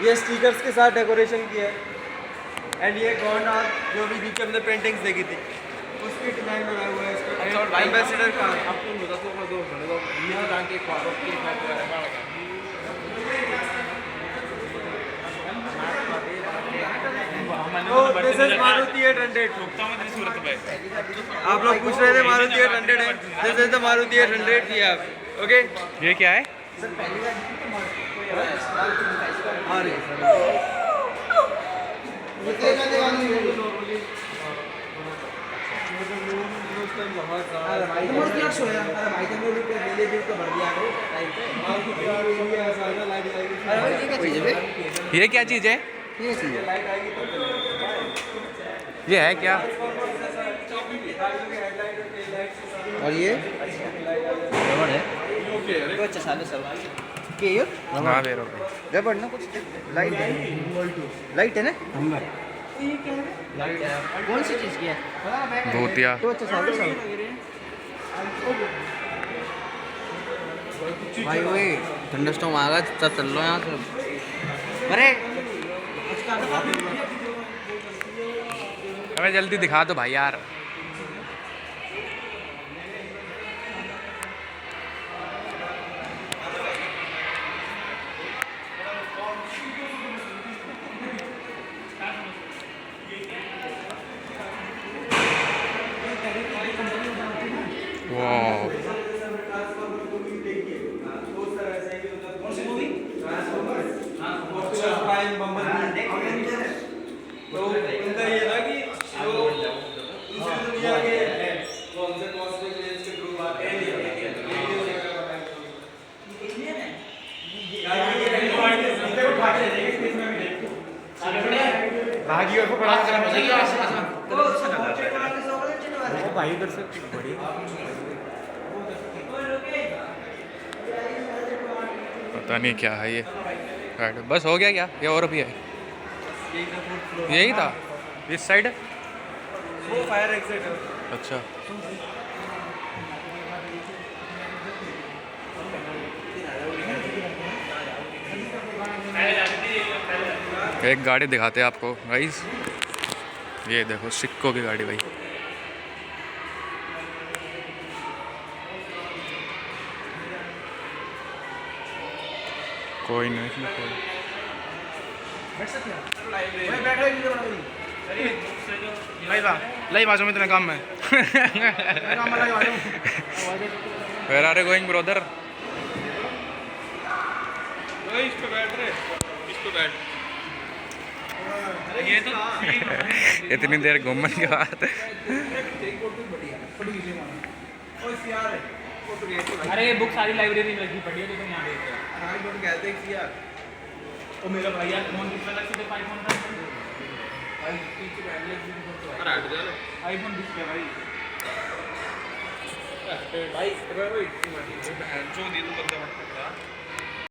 ये स्टिकर्स के साथ डेकोरेशन किया है। एंड ये गॉड आर्ट जो भी नीचे हमने पेंटिंग्स देखी थी उसकी डिजाइन बनाया हुआ है इसका। एम्बेसडर का दिस इज मारुति 800। आप लोग पूछ रहे थे मारुति 800 है, दिस इज द मारुति 800 ये आप। ओके ये क्या है? ये क्या चीज़ है? ये है क्या? और ये रबड़ है तो अच्छा साले सब के ये हाँ बेरो रबड़ ना कुछ लाइट है ना कौन सी चीज़ की है भूतिया। तो अच्छा साले सब भाई वही थंडरस्टॉर्म आ गया चल लो यहाँ से। अरे हमें जल्दी दिखा दो भाई यार। वाह तो उनका ये था कि जो दुनिया के कौन से कॉस्मिक रेंज के ग्रुप आते हैं भागी और पड़ा भाई इधर से पता नहीं क्या है ये। बस हो गया क्या? ये और भी है? यही था इस साइड। वो फायर एग्जिट है। अच्छा एक गाड़ी दिखाते हैं आपको गाइस। ये देखो सिक्कों की गाड़ी भाई। कोई नहीं इसमें कोई। लाइव आजो में इतना काम है। Where are you going, brother? इस पे बैठ रहे, इस पे बैठ। ये तो इतनी देर घूमने के बाद अरे ये बुक सारी लाइब्रेरी में रखी पड़ी है, तो तुम यहाँ देख रहे हो। तो मेरा भाई यार फोन कितना लग सीधे आईफोन का आईफोन डिस्प्ले भाई भाई जो दे दो बंदा